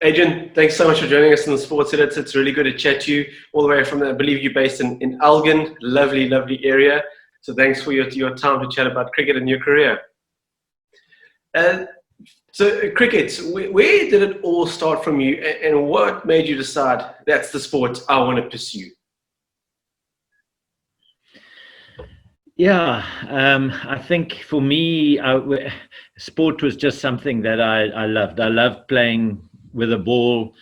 Adrian, thanks so much for joining us in the Sports Edit. It's really good to chat to you all the way from, I believe you're based in Elgin, lovely, lovely area. So thanks for your time to chat about cricket and your career. So cricket, where did it all start from you, and what made you decide that's the sport I want to pursue? Yeah, I think for me, sport was just something that I loved. I loved playing with a ball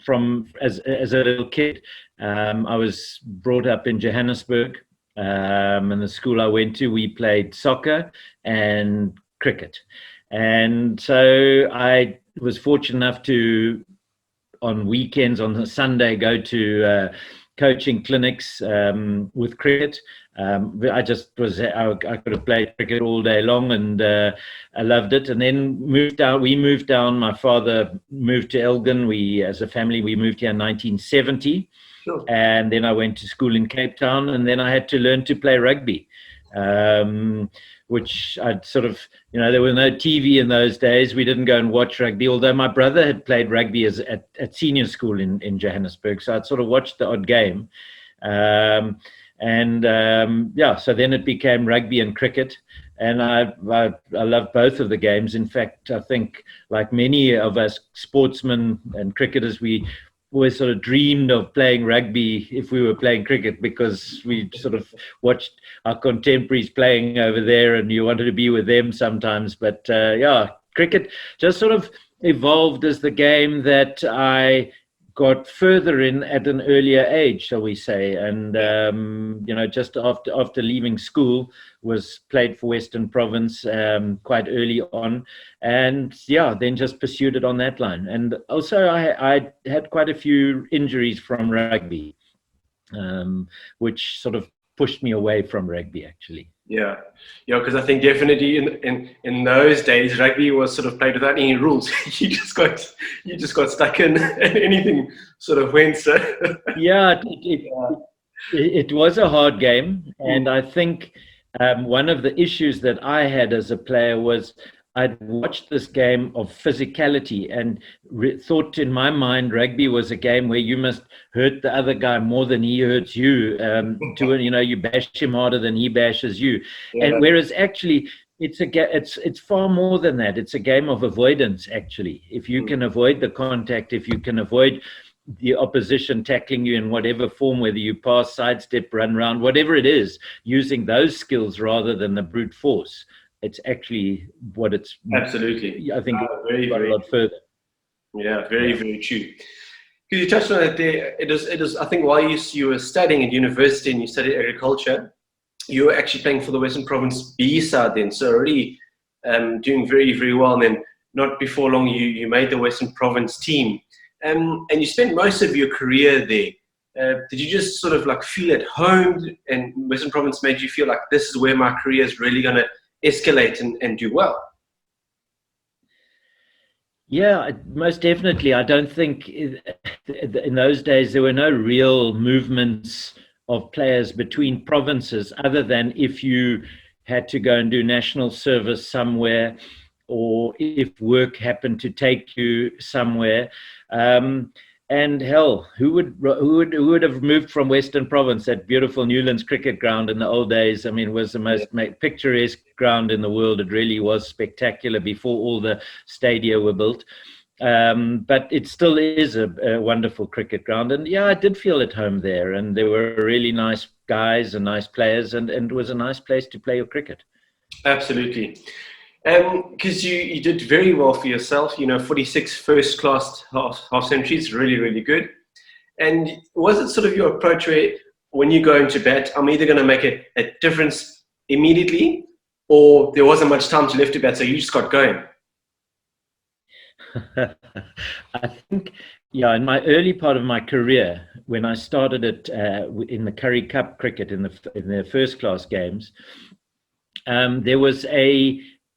from as a little kid. I was brought up in Johannesburg, and the school I went to, we played soccer and cricket. And so I was fortunate enough to, on weekends, on a Sunday, go to coaching clinics with cricket. I could have played cricket all day long, and I loved it. And then we moved down. My father moved to Elgin. As a family, we moved here in 1970. Sure. And then I went to school in Cape Town, and then I had to learn to play rugby. Which I'd sort of, there was no TV in those days. We didn't go and watch rugby, although my brother had played rugby at senior school in Johannesburg. So I'd sort of watched the odd game. So then it became rugby and cricket. And I love both of the games. In fact, I think like many of us sportsmen and cricketers, we always sort of dreamed of playing rugby if we were playing cricket, because we sort of watched our contemporaries playing over there and you wanted to be with them sometimes. But cricket just sort of evolved as the game that I got further in at an earlier age, shall we say. And, just after leaving school, was played for Western Province quite early on. And then just pursued it on that line. And also I had quite a few injuries from rugby, which sort of pushed me away from rugby, actually. Yeah, because I think definitely in those days, rugby was sort of played without any rules. you just got stuck in, and anything sort of went. So it was a hard game, and I think one of the issues that I had as a player was I'd watched this game of physicality and thought in my mind rugby was a game where you must hurt the other guy more than he hurts you. You bash him harder than he bashes you. Yeah. And whereas actually it's far more than that. It's a game of avoidance, actually. If you can avoid the contact, if you can avoid the opposition tackling you in whatever form, whether you pass, sidestep, run round, whatever it is, using those skills rather than the brute force, it's actually what it's. Absolutely. I think a lot further. Yeah, very true. Because you touched on it there, it is. I think while you were studying at university and you studied agriculture, you were actually playing for the Western Province B side then. So already doing very well. And then not before long, you made the Western Province team. And you spent most of your career there. Did you just sort of like feel at home, and Western Province made you feel like this is where my career is really going to escalate and do well? Yeah, most definitely. I don't think in those days there were no real movements of players between provinces, other than if you had to go and do national service somewhere, or if work happened to take you somewhere. And hell, who would have moved from Western Province? That beautiful Newlands cricket ground in the old days, I mean, was the most picturesque ground in the world. It really was spectacular before all the stadia were built. But it still is a wonderful cricket ground. And I did feel at home there. And there were really nice guys and nice players, and it was a nice place to play your cricket. Absolutely. Because you did very well for yourself, 46 first class half centuries, really good. And was it sort of your approach where when you go into bat, I'm either going to make a difference immediately, or there wasn't much time to left to bat, so you just got going? I think, in my early part of my career, when I started in the Currie Cup cricket in the first class games,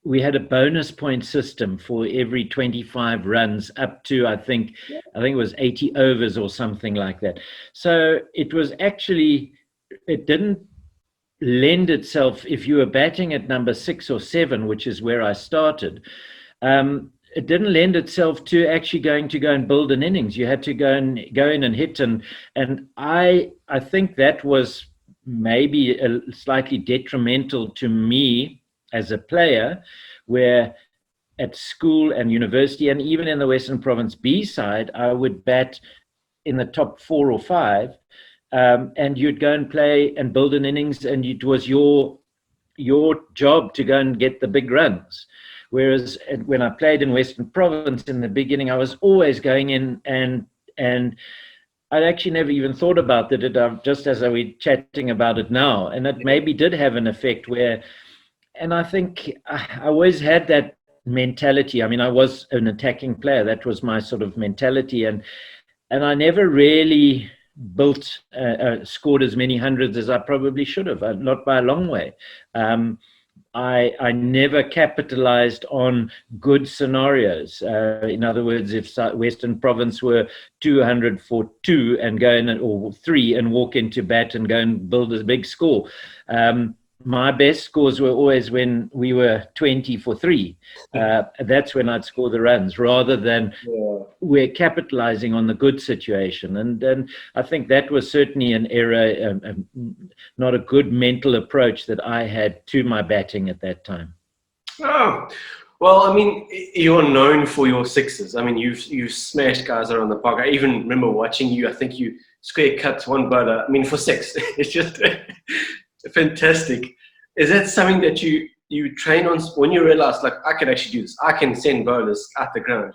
we had a bonus point system for every 25 runs up to, I think it was 80 overs or something like that. So it didn't lend itself, if you were batting at number 6 or 7, which is where I started, it didn't lend itself to actually going to go and build an innings. You had to go in and hit, and I think that was maybe slightly detrimental to me as a player, where at school and university and even in the Western Province B side, I would bat in the top 4 or 5, and you'd go and play and build an innings, and it was your job to go and get the big runs. Whereas when I played in Western Province in the beginning, I was always going in, and I'd actually never even thought about that, just as we're chatting about it now. And it maybe did have an effect where, and I think I always had that mentality. I mean, I was an attacking player. That was my sort of mentality. And I never really scored as many hundreds as I probably should have, not by a long way. I never capitalized on good scenarios. In other words, if Western Province were 200 for 2 and go in, or 3 and walk into bat and go and build a big score, my best scores were always when we were 20 for 3. That's when I'd score the runs, rather than we're capitalizing on the good situation. And I think that was certainly an error, not a good mental approach that I had to my batting at that time. Oh, well, I mean, you're known for your sixes. I mean, you've smashed guys around the park. I even remember watching you. I think you square cut one bowler, I mean, for 6. It's just fantastic. Is that something that you train on when you realize, like, I can actually do this? I can send bowlers at the ground.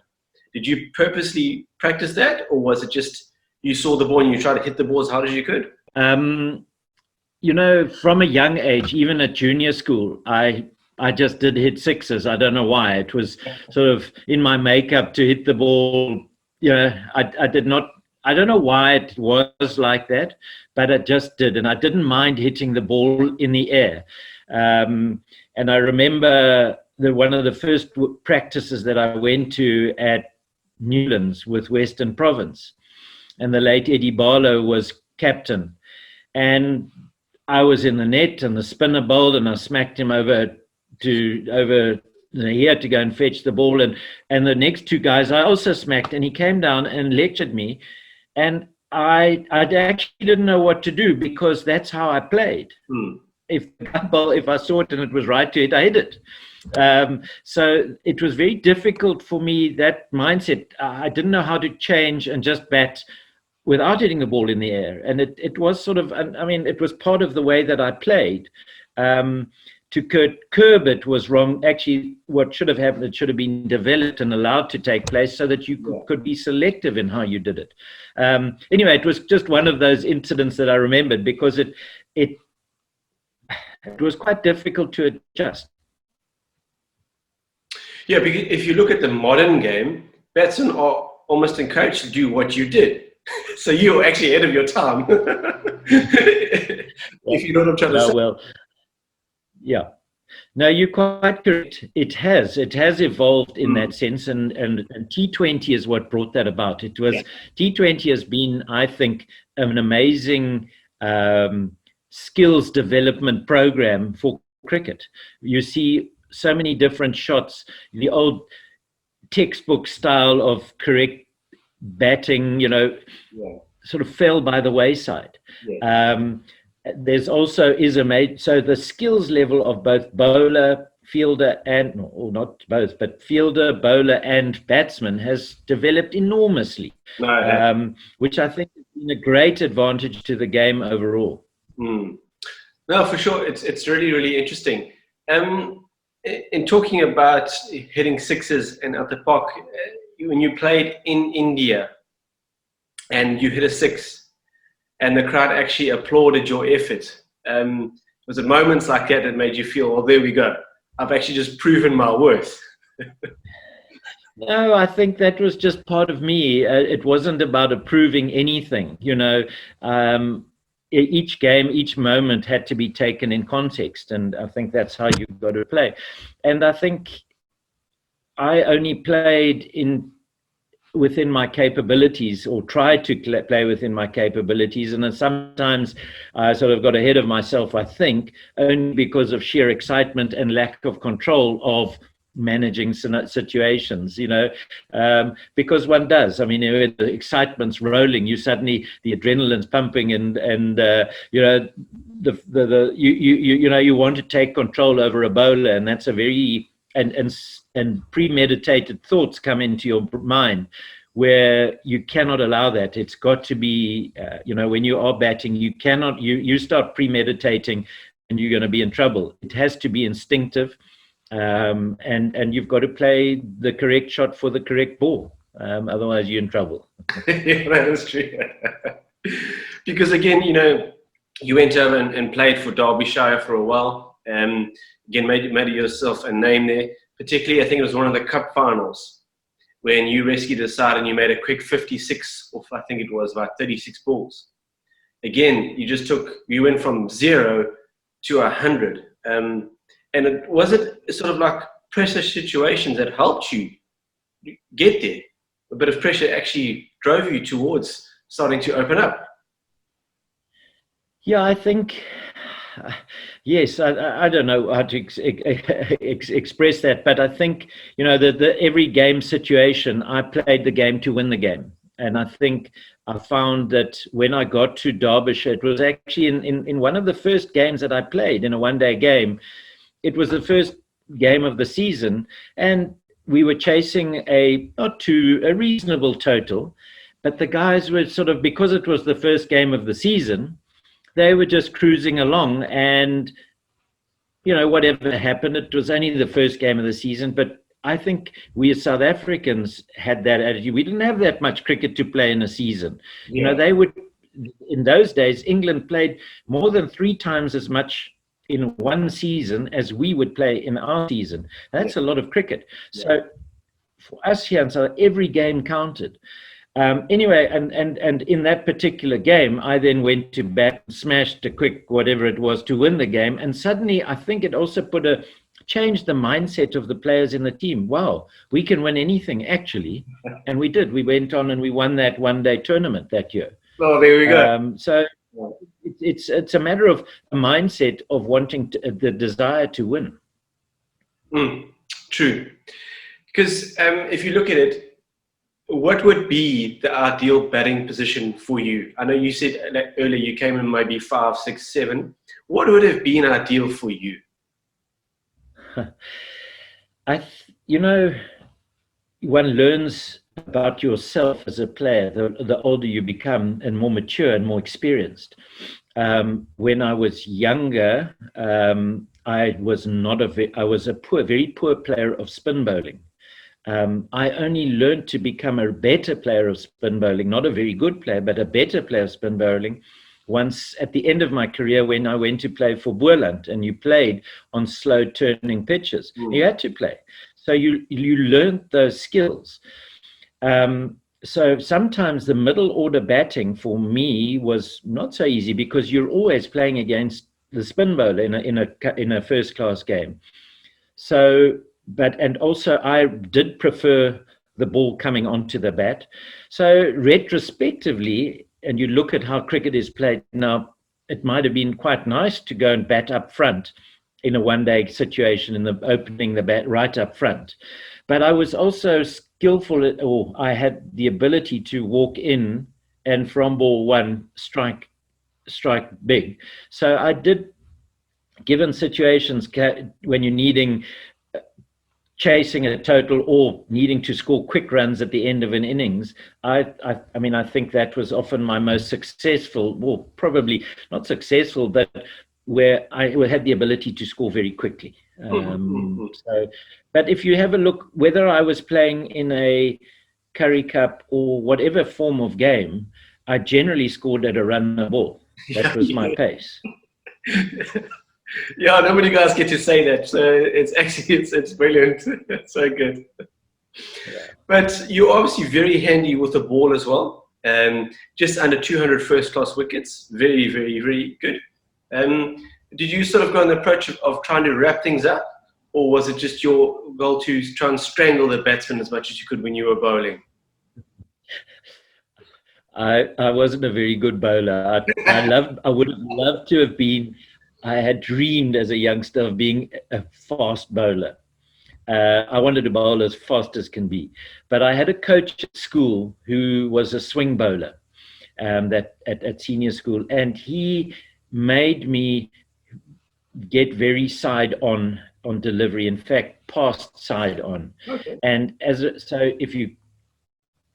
Did you purposely practice that, or was it just you saw the ball and you tried to hit the ball as hard as you could? You know, from a young age, even at junior school, I just did hit 6s. I don't know why. It was sort of in my makeup to hit the ball. You know, I did not. I don't know why it was like that, but it just did. And I didn't mind hitting the ball in the air. And I remember one of the first practices that I went to at Newlands with Western Province, and the late Eddie Barlow was captain. And I was in the net, and the spinner bowled, and I smacked him over. He had to go and fetch the ball. And the next 2 guys I also smacked, and he came down and lectured me. And I actually didn't know what to do, because that's how I played. If I saw it and it was right to hit, I hit it. So it was very difficult for me, that mindset. I didn't know how to change and just bat without hitting the ball in the air. And it was sort of, I mean, it was part of the way that I played. To curb it was wrong. Actually, what should have happened, it should have been developed and allowed to take place so that you could be selective in how you did it. Anyway, it was just one of those incidents that I remembered, because it was quite difficult to adjust. Yeah, because if you look at the modern game, batsmen are almost encouraged to do what you did. So you're actually ahead of your time. If you know what I'm trying to say. Well, yeah. No, you're quite correct. It has evolved in that sense, and T20 is what brought that about. T20 has been, I think, an amazing skills development program for cricket. You see so many different shots, the old textbook style of correct batting, sort of fell by the wayside. There's also so the skills level of both bowler, fielder, not both, but fielder, bowler, and batsman has developed enormously, which I think has been a great advantage to the game overall. No, for sure, it's really, really interesting. In talking about hitting 6s and at the park, when you played in India and you hit a 6. And the crowd actually applauded your effort. Was it moments like that made you feel, well, there we go, I've actually just proven my worth? No, I think that was just part of me. It wasn't about approving anything. Each game, each moment had to be taken in context. And I think that's how you've got to play. And I think I only played within my capabilities, or tried to play within my capabilities. And then sometimes I sort of got ahead of myself, I think, only because of sheer excitement and lack of control of managing situations, because one does. I mean, the excitement's rolling. You suddenly, the adrenaline's pumping, and you want to take control over a bowler, and that's a very and premeditated thoughts come into your mind, where you cannot allow that. It's got to be, when you are batting, you cannot, you start premeditating and you're going to be in trouble. It has to be instinctive, and you've got to play the correct shot for the correct ball. Otherwise, you're in trouble. Yeah, that is true. Because again, you went over and played for Derbyshire for a while. Again, made yourself a name there. Particularly, I think it was one of the cup finals when you rescued the side and you made a quick 56, or I think it was about 36 balls. Again, you went from 0 to 100. And was it sort of like pressure situations that helped you get there? A bit of pressure actually drove you towards starting to open up? Yeah, I think, yes, I don't know how to express that, but I think, the every game situation, I played the game to win the game. And I think I found that when I got to Derbyshire, it was actually in one of the first games that I played in a one-day game. It was the first game of the season, and we were chasing a reasonable total, but the guys were sort of, because it was the first game of the season, they were just cruising along, and whatever happened, it was only the first game of the season. But I think we as South Africans had that attitude. We didn't have that much cricket to play in a season. Yeah. They would, in those days, England played more than 3 times as much in one season as we would play in our season. That's a lot of cricket. Yeah. So for us here in South, every game counted. Anyway, and in that particular game, I then went to bat, smashed a quick whatever it was to win the game. And suddenly, I think it also changed the mindset of the players in the team. Wow, we can win anything, actually. And we did. We went on and we won that one-day tournament that year. Oh, there we go. So it's a matter of a mindset of wanting the desire to win. True. Because if you look at it, what would be the ideal batting position for you? I know you said earlier you came in maybe 5, 6, 7. What would have been ideal for you? One learns about yourself as a player the older you become and more mature and more experienced. When I was younger, I was a very poor player of spin bowling. I only learned to become a better player of spin bowling, not a very good player, but a better player of spin bowling, once at the end of my career when I went to play for Boerland, and you played on slow turning pitches. You had to play. So you learned those skills. So sometimes the middle order batting for me was not so easy, because you're always playing against the spin bowler in a first class game. So and also I did prefer the ball coming onto the bat. So retrospectively, and you look at how cricket is played now, it might have been quite nice to go and bat up front in a one-day situation, in the opening the bat right up front. But I was also skillful or I had the ability to walk in and from ball 1 strike big. So I did, given situations when you're chasing a total or needing to score quick runs at the end of an innings, I think that was often my most successful, well, probably not successful, but where I had the ability to score very quickly. But if you have a look, whether I was playing in a Currie Cup or whatever form of game, I generally scored at a run a ball. That was my pace. Yeah, not many guys get to say that. So it's actually, it's brilliant. It's so good. Yeah. But you're obviously very handy with the ball as well. Just under 200 first-class wickets. Very, very, very good. Did you sort of go on the approach of trying to wrap things up? Or was it just your goal to try and strangle the batsman as much as you could when you were bowling? I wasn't a very good bowler. I would have loved to have been. I had dreamed as a youngster of being a fast bowler. I wanted to bowl as fast as can be. But I had a coach at school who was a swing bowler that at senior school, and he made me get very side on delivery. In fact, past side on. Okay. And so if you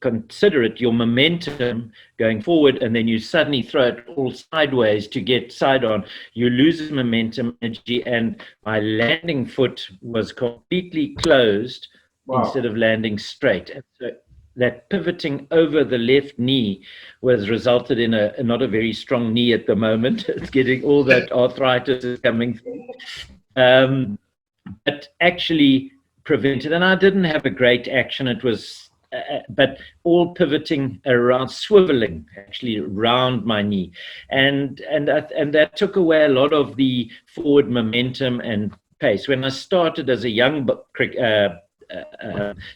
consider it your momentum going forward, and then you suddenly throw it all sideways to get side on, you lose momentum energy, and my landing foot was completely closed. Wow. Instead of landing straight. And so that pivoting over the left knee was resulted in not a very strong knee at the moment. It's getting all that arthritis is coming through. But actually prevented, and I didn't have a great action. It was but all pivoting around, swiveling actually around my knee, and that took away a lot of the forward momentum and pace. When I started as a young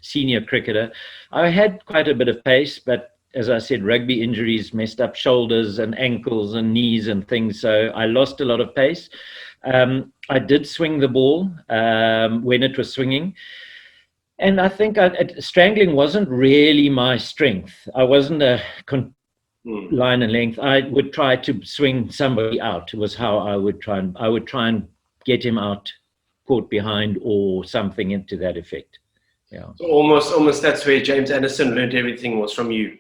senior cricketer, I had quite a bit of pace, but as I said, rugby injuries messed up shoulders and ankles and knees and things, so I lost a lot of pace. I did swing the ball when it was swinging. And I think strangling wasn't really my strength. I wasn't a line and length. I would try to swing somebody out. It was how I would try and get him out, caught behind or something into that effect. Yeah. So almost that's where James Anderson learned everything, was from you.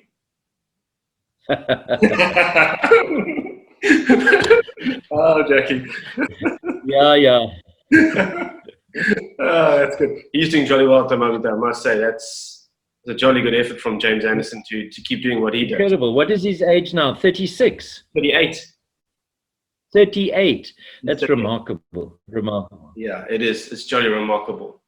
Oh, Jackie. Yeah. Oh, that's good. He's doing jolly well at the moment, I must say. That's a jolly good effort from James Anderson to keep doing what he does. Incredible. What is his age now? 36? 38. 38. That's remarkable. Yeah, it is. It's jolly remarkable.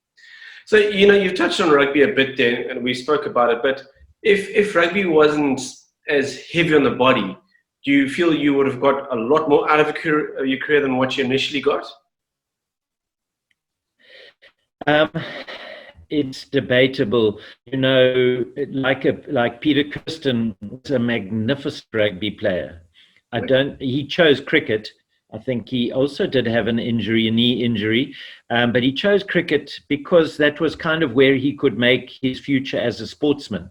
So, you've touched on rugby a bit there, and we spoke about it, but if rugby wasn't as heavy on the body, do you feel you would have got a lot more out of your career than what you initially got? It's debatable. Like Peter Kirsten was a magnificent rugby player. He chose cricket. I think he also did have a knee injury, but he chose cricket because that was kind of where he could make his future as a sportsman.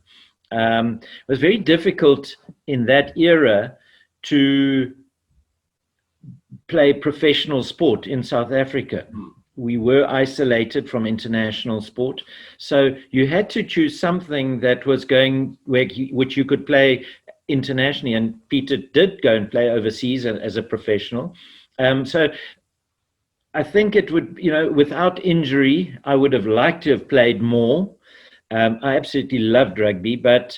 It was very difficult in that era to play professional sport in South Africa. We were isolated from international sport. So you had to choose something that was which you could play internationally. And Peter did go and play overseas as a professional. So I think it would, without injury, I would have liked to have played more. I absolutely loved rugby, but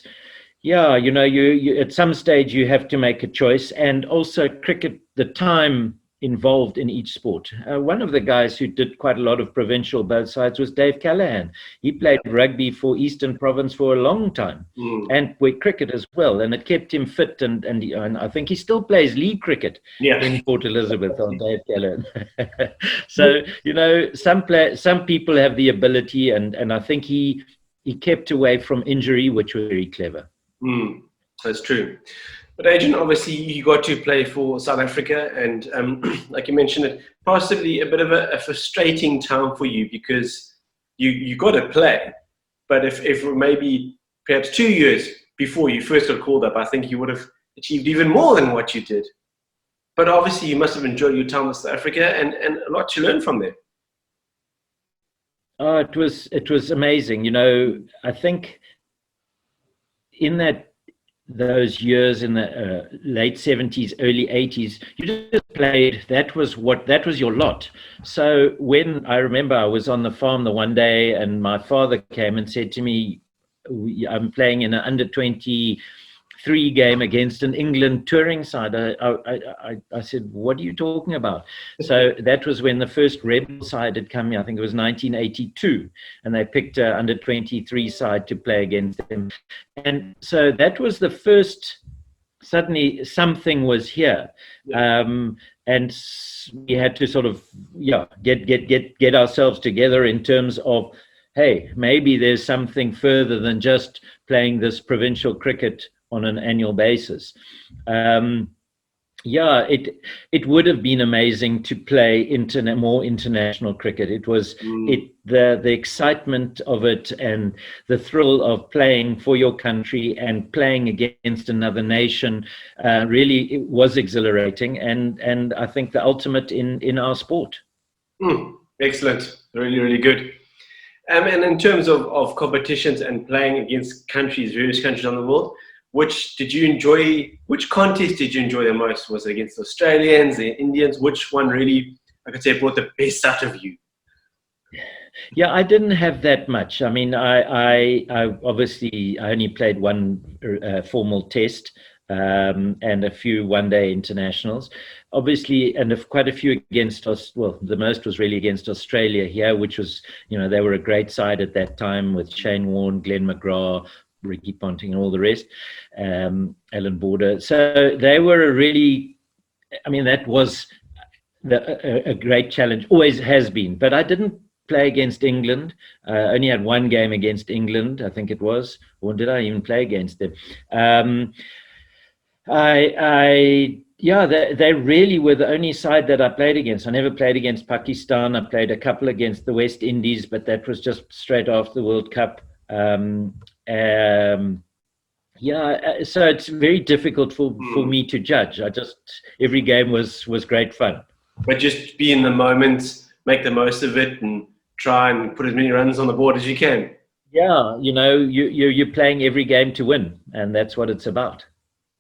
yeah, you at some stage you have to make a choice. And also cricket, the time involved in each sport. One of the guys who did quite a lot of provincial both sides was Dave Callahan. He played rugby for Eastern Province for a long time, and with cricket as well, and it kept him fit. And I think he still plays league cricket in Port Elizabeth on Dave Callahan. So some people have the ability, and I think he kept away from injury, which was very clever. That's true. But Adrian, obviously you got to play for South Africa, and like you mentioned, it possibly a bit of a frustrating time for you because you got to play. But if maybe perhaps 2 years before you first got called up, I think you would have achieved even more than what you did. But obviously you must have enjoyed your time with South Africa and a lot to learn from there. Oh, it was amazing. I think in those years in the late 70s, early 80s, you just played. That was your lot. So when I remember I was on the farm the one day and my father came and said to me, I'm playing in an under 23 game against an England touring side. I said, what are you talking about? So that was when the first Rebel side had come in. I think it was 1982, and they picked an under 23 side to play against them. And so that was the first, suddenly something was here. And we had to sort of get ourselves together in terms of, hey, maybe there's something further than just playing this provincial cricket on an annual basis. Yeah, it would have been amazing to play more international cricket. It was the excitement of it and the thrill of playing for your country and playing against another nation. Really, it was exhilarating, and I think the ultimate in our sport. Excellent, really, really good. And in terms of competitions and playing against various countries on the world, which contest did you enjoy the most? Was it against the Australians, the Indians? Which one really, I could say, brought the best out of you? Yeah, I didn't have that much. I mean, I obviously I only played one formal test and a few one-day internationals, obviously, and quite a few against us. Well, the most was really against Australia here, which was, they were a great side at that time with Shane Warne, Glenn McGrath, Ricky Ponting, and all the rest, Alan Border. So they were that was a great challenge, always has been. But I didn't play against England. Only had one game against England, I think it was. Or did I even play against them? They really were the only side that I played against. I never played against Pakistan. I played a couple against the West Indies, but that was just straight after the World Cup. So it's very difficult for me to judge. Every game was great fun. But just be in the moment, make the most of it, and try and put as many runs on the board as you can. Yeah, you're playing every game to win, and that's what it's about.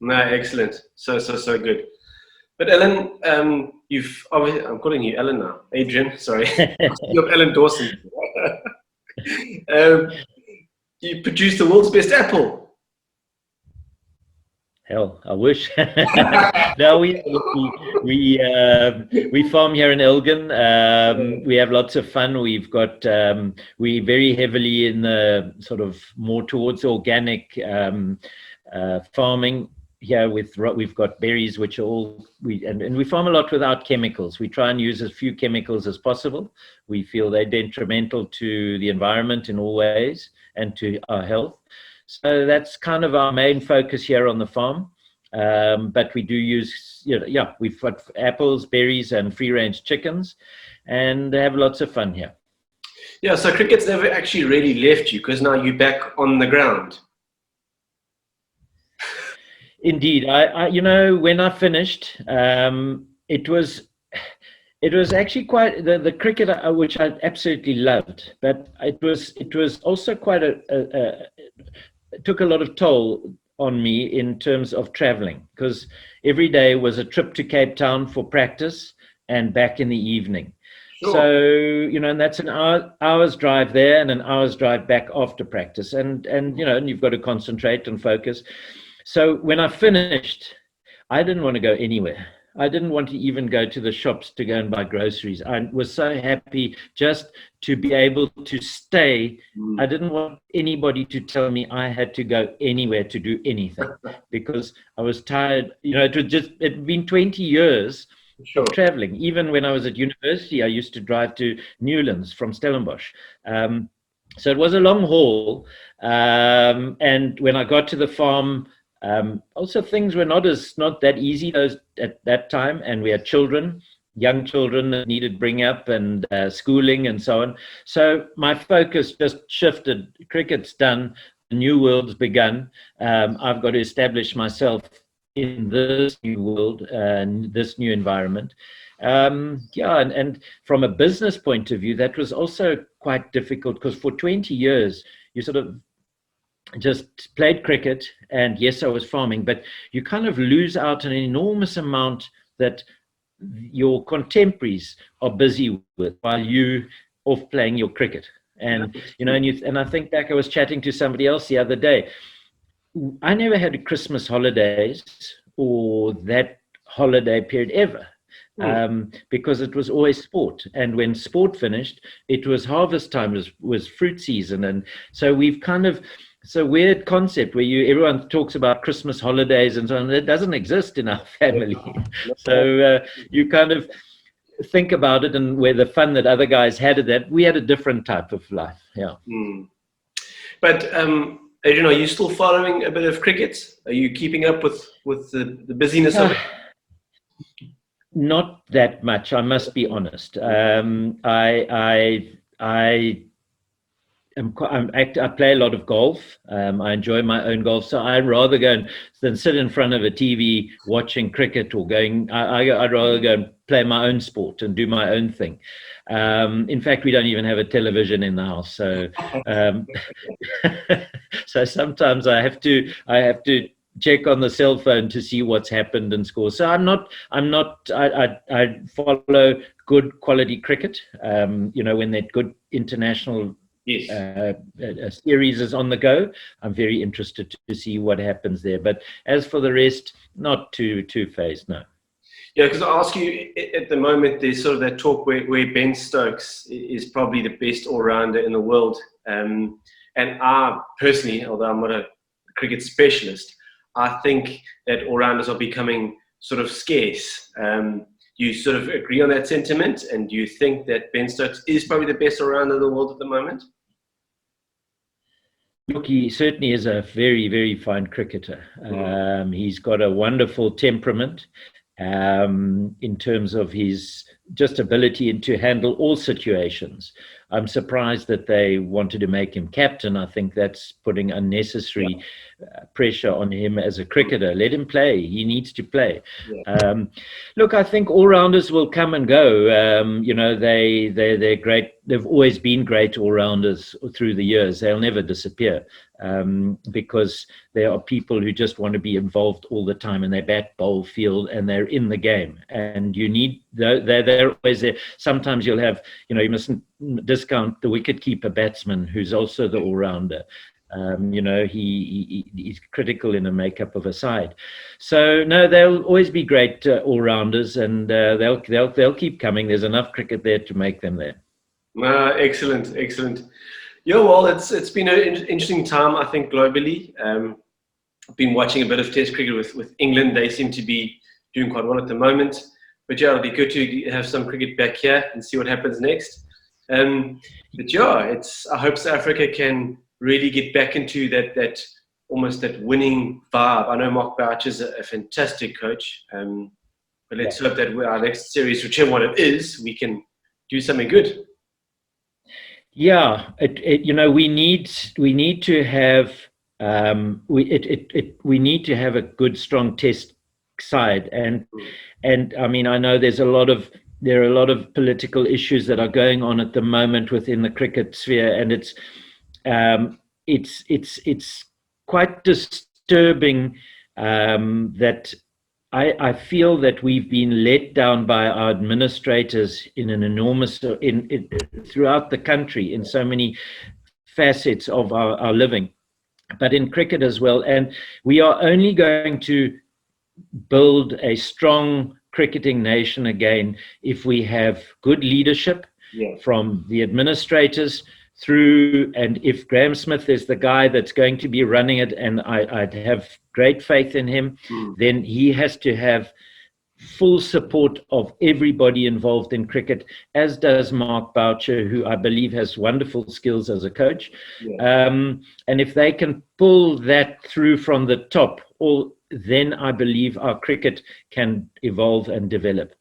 No, excellent. So good. But Ellen, I'm calling you Ellen now. Adrian, sorry. You're Ellen Dawson. You produced the world's best apple. Hell, I wish. No, we farm here in Elgin. We have lots of fun. We've got we very heavily in the sort of more towards organic farming here. We've got berries, which are all and we farm a lot without chemicals. We try and use as few chemicals as possible. We feel they're detrimental to the environment in all ways and to our health. So that's kind of our main focus here on the farm. But we do use, we've got apples, berries, and free-range chickens, and have lots of fun here. Yeah, so cricket's never actually really left you because now you're back on the ground. Indeed, I when I finished, it was actually quite the cricket, which I absolutely loved, but it was also quite it took a lot of toll on me in terms of traveling, because every day was a trip to Cape Town for practice and back in the evening. Sure. So, and that's an hour's drive there and an hour's drive back after practice. And you've got to concentrate and focus. So when I finished, I didn't want to go anywhere. I didn't want to even go to the shops to go and buy groceries. I was so happy just to be able to stay. I didn't want anybody to tell me I had to go anywhere to do anything because I was tired. It'd been 20 years of traveling. Even when I was at university, I used to drive to Newlands from Stellenbosch. So it was a long haul. And when I got to the farm, also things were not that easy at that time, and we had young children that needed bring up and schooling and so on. So my focus just shifted. Cricket's done, the new world's begun. I've got to establish myself in this new world and this new environment. And from a business point of view, that was also quite difficult because for 20 years you sort of just played cricket, and yes, I was farming, but you kind of lose out an enormous amount that your contemporaries are busy with while you off playing your cricket. And and I think back, I was chatting to somebody else the other day. I never had Christmas holidays or that holiday period ever. Because it was always sport, and when sport finished, it was harvest time, was fruit season, and so we've kind of. It's a weird concept where everyone talks about Christmas holidays and so on. It doesn't exist in our family. So you kind of think about it, and where the fun that other guys had at that, we had a different type of life. Yeah. But Adrian, are you still following a bit of cricket? Are you keeping up with the busyness of it? Not that much, I must be honest. I play a lot of golf. I enjoy my own golf, so I'd rather than sit in front of a TV watching cricket or I'd rather go and play my own sport and do my own thing. In fact, we don't even have a television in the house, so so sometimes I have to check on the cell phone to see what's happened and score. So I follow good quality cricket. When that good international series is on the go, I'm very interested to see what happens there. But as for the rest, not too phased, no. Yeah, because I ask you, at the moment, there's sort of that talk where Ben Stokes is probably the best all-rounder in the world. And I personally, although I'm not a cricket specialist, I think that all-rounders are becoming sort of scarce. You sort of agree on that sentiment, and do you think that Ben Stokes is probably the best all-rounder in the world at the moment? Look, he certainly is a very, very fine cricketer. He's got a wonderful temperament in terms of his just ability to handle all situations. I'm surprised that they wanted to make him captain. I think that's putting unnecessary pressure on him as a cricketer. Let him play. He needs to play. Look, I think all-rounders will come and go. They're great. They've always been great all-rounders through the years. They'll never disappear because there are people who just want to be involved all the time, and they bat, bowl, field, and they're in the game. And you need, they're always there. Sometimes you'll have, you mustn't discount the wicket-keeper batsman who's also the all-rounder. He's critical in the makeup of a side. So no, they'll always be great all-rounders, and they'll keep coming. There's enough cricket there to make them there. Excellent. Yeah, well, it's been an interesting time, I think, globally. I've been watching a bit of Test cricket with England. They seem to be doing quite well at the moment. But yeah, it'll be good to have some cricket back here and see what happens next. But yeah, I hope South Africa can really get back into that almost that winning vibe. I know Mark Boucher is a fantastic coach, but let's hope that our next series, whichever one it is, we can do something good. Yeah, we need to have we need to have a good, strong Test side, and I mean, I know there are a lot of political issues that are going on at the moment within the cricket sphere, and it's quite disturbing that I feel that we've been let down by our administrators in an enormous throughout the country in so many facets of our living, but in cricket as well. And we are only going to build a strong cricketing nation again if we have good leadership from the administrators through, and if Graham Smith is the guy that's going to be running it, and I'd have great faith in him, then he has to have full support of everybody involved in cricket, as does Mark Boucher, who I believe has wonderful skills as a coach. And if they can pull that through from the top, then I believe our cricket can evolve and develop.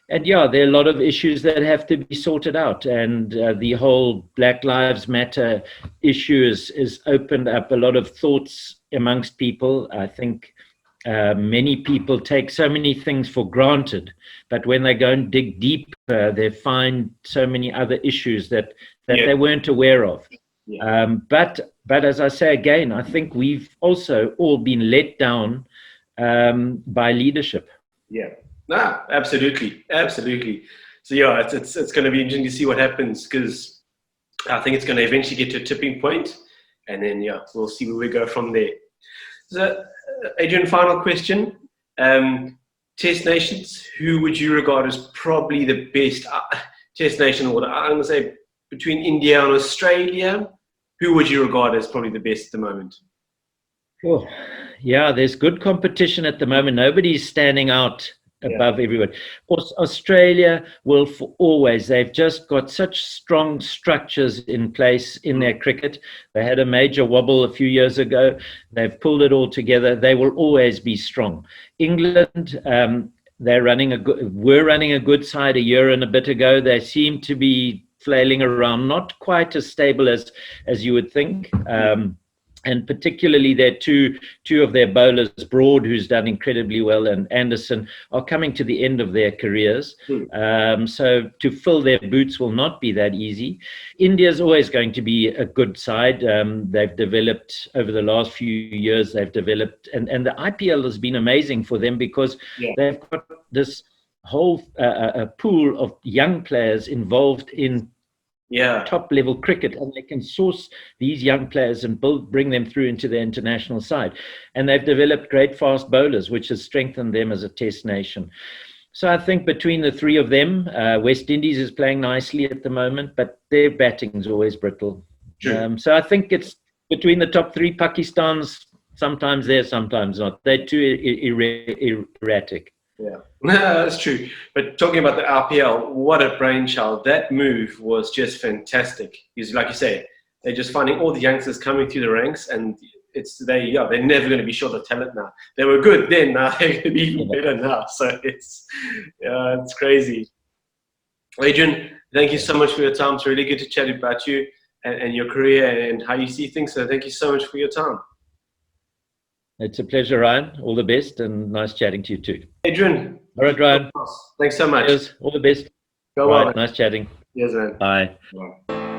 And yeah, there are a lot of issues that have to be sorted out, and the whole Black Lives Matter issue is opened up a lot of thoughts amongst people. I think many people take so many things for granted, but when they go and dig deeper, they find so many other issues that they weren't aware of. But as I say again, I think we've also all been let down by leadership. No, absolutely. So yeah, it's going to be interesting to see what happens, because I think it's going to eventually get to a tipping point, and then we'll see where we go from there. So, Adrian, final question: Test nations, who would you regard as probably the best Test nation? Or I'm going to say between India and Australia, who would you regard as probably the best at the moment? Oh, yeah, there's good competition at the moment. Nobody's standing out above everyone. Australia will for always. They've just got such strong structures in place in their cricket. They had a major wobble a few years ago. They've pulled it all together. They will always be strong. England, were running a good side a year and a bit ago. They seem to be flailing around, not quite as stable as you would think. And particularly their two of their bowlers, Broad, who's done incredibly well, and Anderson, are coming to the end of their careers. So to fill their boots will not be that easy. India's always going to be a good side. They've developed over the last few years, and the IPL has been amazing for them because they've got this whole pool of young players involved in top level cricket, and they can source these young players and bring them through into the international side. And they've developed great fast bowlers, which has strengthened them as a test nation. So I think between the three of them, West Indies is playing nicely at the moment, but their batting is always brittle. So I think it's between the top three. Pakistan's sometimes there, sometimes not. They're too erratic. Yeah, that's true. But talking about the RPL, what a brainchild. That move was just fantastic. Because like you say, they're just finding all the youngsters coming through the ranks, and they're never going to be short of talent now. They were good then, now they're going to be even better now. So it's crazy. Adrian, thank you so much for your time. It's really good to chat about you and your career and how you see things. So thank you so much for your time. It's a pleasure, Ryan. All the best, and nice chatting to you too. Adrian. All right, Ryan. Thanks so much. Cheers. All the best. Go well. Nice chatting. Yes, man. Bye. Bye.